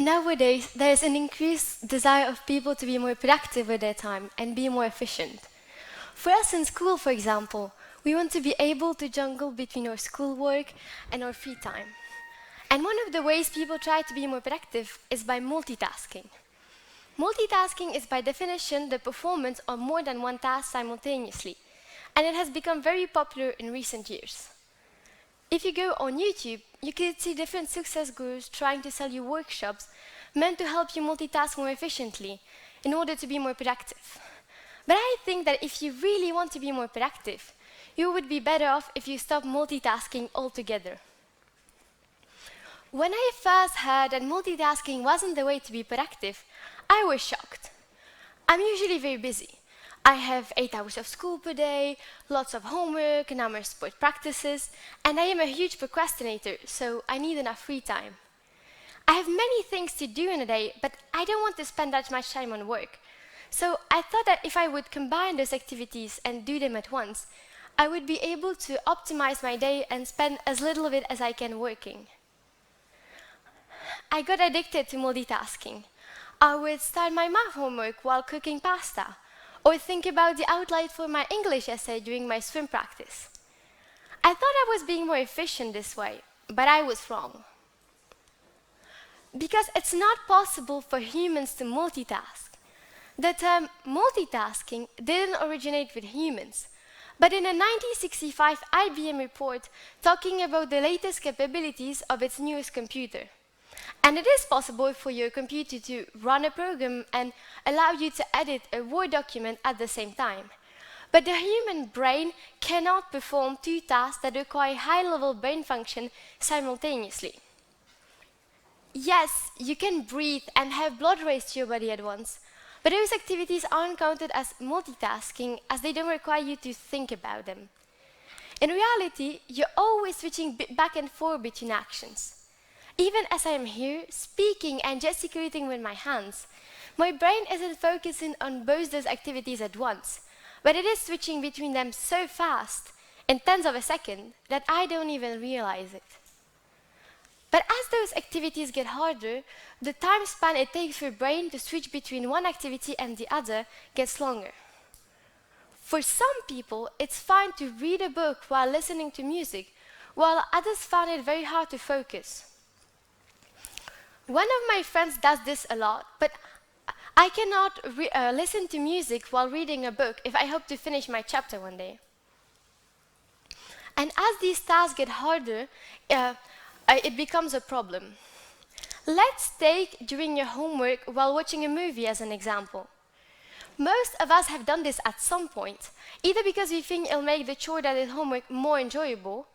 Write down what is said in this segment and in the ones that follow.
Nowadays, there is an increased desire of people to be more productive with their time and be more efficient. For us in school, for example, we want to be able to juggle between our schoolwork and our free time. And one of the ways people try to be more productive is by multitasking. Multitasking is by definition the performance of more than one task simultaneously, and it has become very popular in recent years. If you go on YouTube, you can see different success gurus trying to sell you workshops meant to help you multitask more efficiently in order to be more productive. But I think that if you really want to be more productive, you would be better off if you stop multitasking altogether. When I first heard that multitasking wasn't the way to be productive, I was shocked. I'm usually very busy. I have 8 hours of school per day, lots of homework, and number of sport practices, and I am a huge procrastinator, so I need enough free time. I have many things to do in a day, but I don't want to spend that much time on work. So I thought that if I would combine those activities and do them at once, I would be able to optimize my day and spend as little of it as I can working. I got addicted to multitasking. I would start my math homework while cooking pasta, or think about the outline for my English essay during my swim practice. I thought I was being more efficient this way, but I was wrong. Because it's not possible for humans to multitask. The term multitasking didn't originate with humans, but in a 1965 IBM report talking about the latest capabilities of its newest computer. And it is possible for your computer to run a program and allow you to edit a Word document at the same time. But the human brain cannot perform two tasks that require high-level brain function simultaneously. Yes, you can breathe and have blood race to your body at once, but those activities aren't counted as multitasking as they don't require you to think about them. In reality, you're always switching back and forth between actions. Even as I am here, speaking and gesticulating with my hands, my brain isn't focusing on both those activities at once, but it is switching between them so fast, in tenths of a second, that I don't even realize it. But as those activities get harder, the time span it takes for your brain to switch between one activity and the other gets longer. For some people, it's fine to read a book while listening to music, while others find it very hard to focus. One of my friends does this a lot, but I cannot listen to music while reading a book if I hope to finish my chapter one day. And as these tasks get harder, it becomes a problem. Let's take during your homework while watching a movie as an example. Most of us have done this at some point, either because we think it'll make the chore that is homework more enjoyable,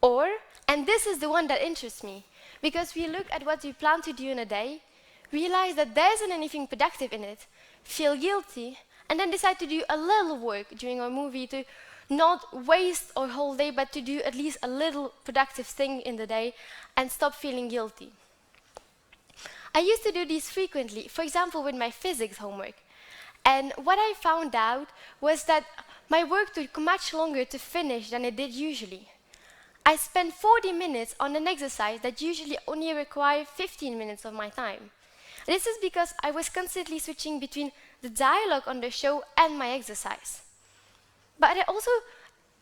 or, and this is the one that interests me, because we look at what we plan to do in a day, realize that there isn't anything productive in it, feel guilty, and then decide to do a little work during our movie to not waste our whole day, but to do at least a little productive thing in the day and stop feeling guilty. I used to do these frequently, for example, with my physics homework. And what I found out was that my work took much longer to finish than it did usually. I spent 40 minutes on an exercise that usually only required 15 minutes of my time. This is because I was constantly switching between the dialogue on the show and my exercise. But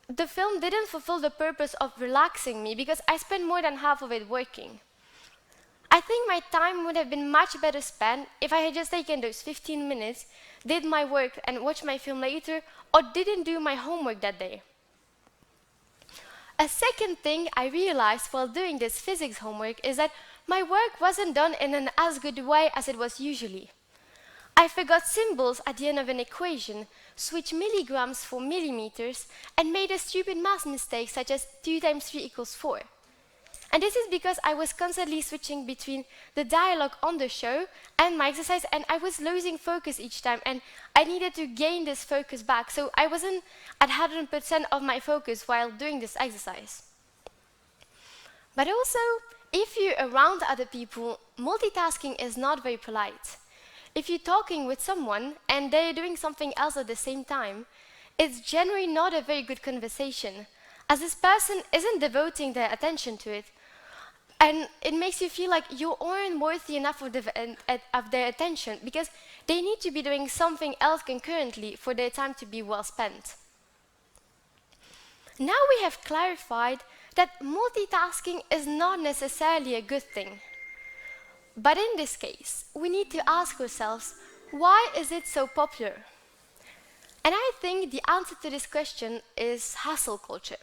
the film didn't fulfill the purpose of relaxing me because I spent more than half of it working. I think my time would have been much better spent if I had just taken those 15 minutes, did my work and watched my film later, or didn't do my homework that day. A second thing I realized while doing this physics homework is that my work wasn't done in an as good way as it was usually. I forgot symbols at the end of an equation, switched milligrams for millimeters, and made a stupid math mistake such as 2 times 3 equals 4. And this is because I was constantly switching between the dialogue on the show and my exercise, and I was losing focus each time, and I needed to gain this focus back, so I wasn't at 100% of my focus while doing this exercise. But also, if you're around other people, multitasking is not very polite. If you're talking with someone and they're doing something else at the same time, it's generally not a very good conversation, as this person isn't devoting their attention to it. And it makes you feel like you aren't worthy enough of their attention because they need to be doing something else concurrently for their time to be well spent. Now we have clarified that multitasking is not necessarily a good thing. But in this case, we need to ask ourselves, why is it so popular? And I think the answer to this question is hustle culture.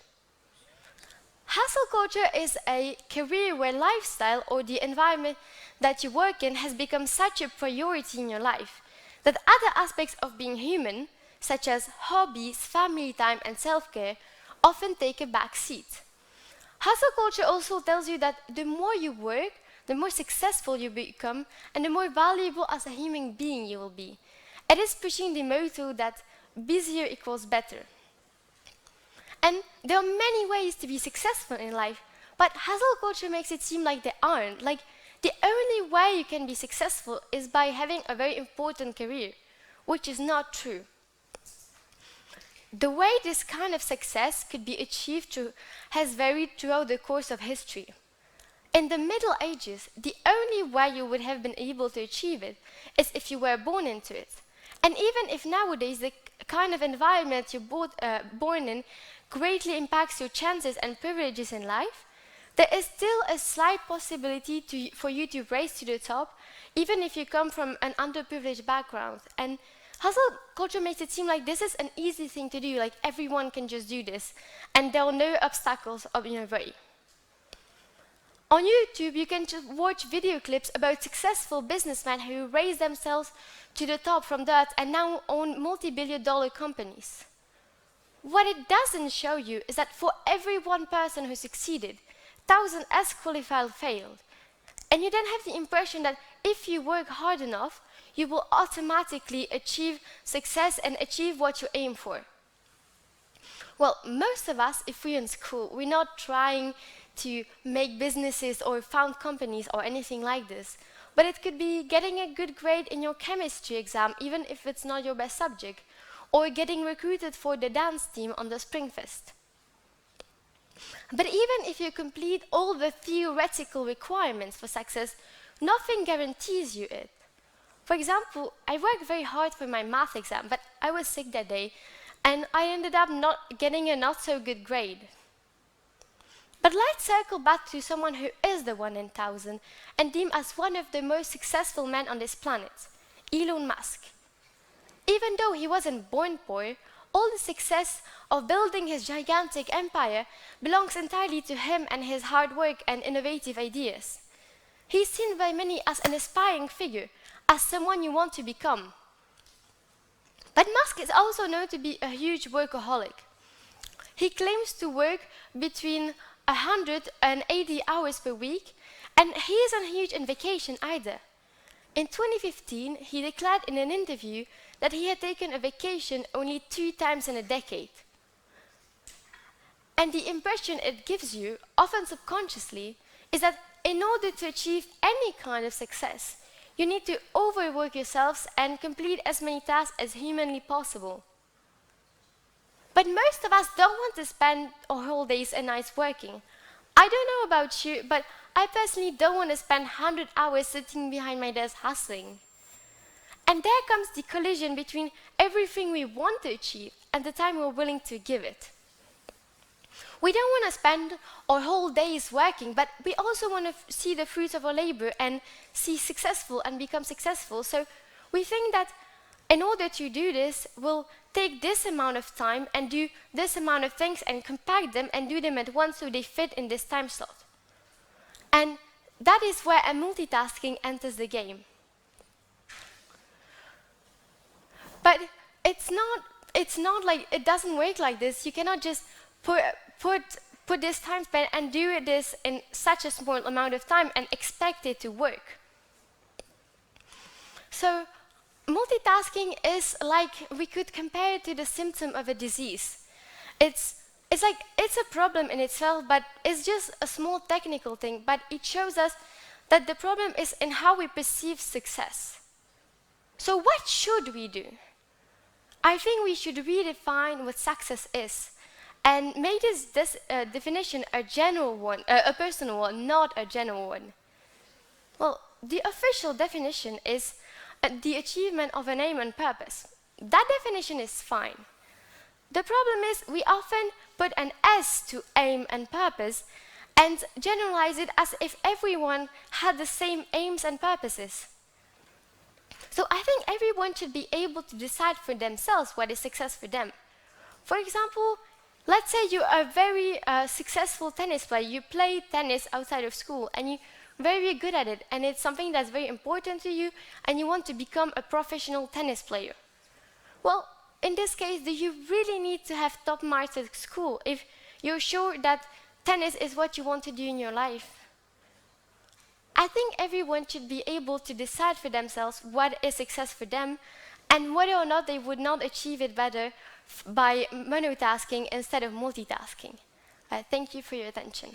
Hustle culture is a career where lifestyle or the environment that you work in has become such a priority in your life that other aspects of being human, such as hobbies, family time, and self-care, often take a back seat. Hustle culture also tells you that the more you work, the more successful you become, and the more valuable as a human being you will be. It is pushing the motto that busier equals better. And there are many ways to be successful in life, but hustle culture makes it seem like there aren't. Like, the only way you can be successful is by having a very important career, which is not true. The way this kind of success could be achieved has varied throughout the course of history. In the Middle Ages, the only way you would have been able to achieve it is if you were born into it. And even if nowadays the kind of environment you're born in greatly impacts your chances and privileges in life, there is still a slight possibility for you to rise to the top, even if you come from an underprivileged background. And hustle culture makes it seem like this is an easy thing to do, like everyone can just do this, and there are no obstacles on your way. On YouTube, you can just watch video clips about successful businessmen who raised themselves to the top from that and now own multi-billion-dollar companies. What it doesn't show you is that for every one person who succeeded, thousands as qualified failed. And you then have the impression that if you work hard enough, you will automatically achieve success and achieve what you aim for. Well, most of us, if we're in school, we're not trying to make businesses or found companies or anything like this. But it could be getting a good grade in your chemistry exam, even if it's not your best subject, or getting recruited for the dance team on the Springfest. But even if you complete all the theoretical requirements for success, nothing guarantees you it. For example, I worked very hard for my math exam, but I was sick that day, and I ended up not getting a not so good grade. But let's circle back to someone who is the one in 1,000 and deemed as one of the most successful men on this planet, Elon Musk. Even though he wasn't born poor, all the success of building his gigantic empire belongs entirely to him and his hard work and innovative ideas. He's seen by many as an aspiring figure, as someone you want to become. But Musk is also known to be a huge workaholic. He claims to work between 180 hours per week, and he isn't huge on vacation either. In 2015, he declared in an interview that he had taken a vacation only 2 times in a decade. And the impression it gives you, often subconsciously, is that in order to achieve any kind of success, you need to overwork yourselves and complete as many tasks as humanly possible. But most of us don't want to spend our whole days and nights working. I don't know about you, but I personally don't want to spend 100 hours sitting behind my desk hustling. And there comes the collision between everything we want to achieve and the time we're willing to give it. We don't want to spend our whole days working, but we also want to see the fruits of our labor and become successful. So we think that in order to do this, we'll take this amount of time and do this amount of things and compact them and do them at once so they fit in this time slot. And that is where a multitasking enters the game. But it's not like, it doesn't work like this. You cannot just put this time span and do this in such a small amount of time and expect it to work. So multitasking is like, we could compare it to the symptom of a disease. It's a problem in itself, but it's just a small technical thing, but it shows us that the problem is in how we perceive success. So what should we do? I think we should redefine what success is and make this definition a general one, a personal one, not a general one. Well, the official definition is the achievement of an aim and purpose. That definition is fine. The problem is we often put an S to aim and purpose and generalize it as if everyone had the same aims and purposes. So I think everyone should be able to decide for themselves what is success for them. For example, let's say you are a very successful tennis player. You play tennis outside of school and you're very good at it, and it's something that's very important to you, and you want to become a professional tennis player. Well, in this case, do you really need to have top marks at school if you're sure that tennis is what you want to do in your life? I think everyone should be able to decide for themselves what is success for them and whether or not they would not achieve it better by monotasking instead of multitasking. Thank you for your attention.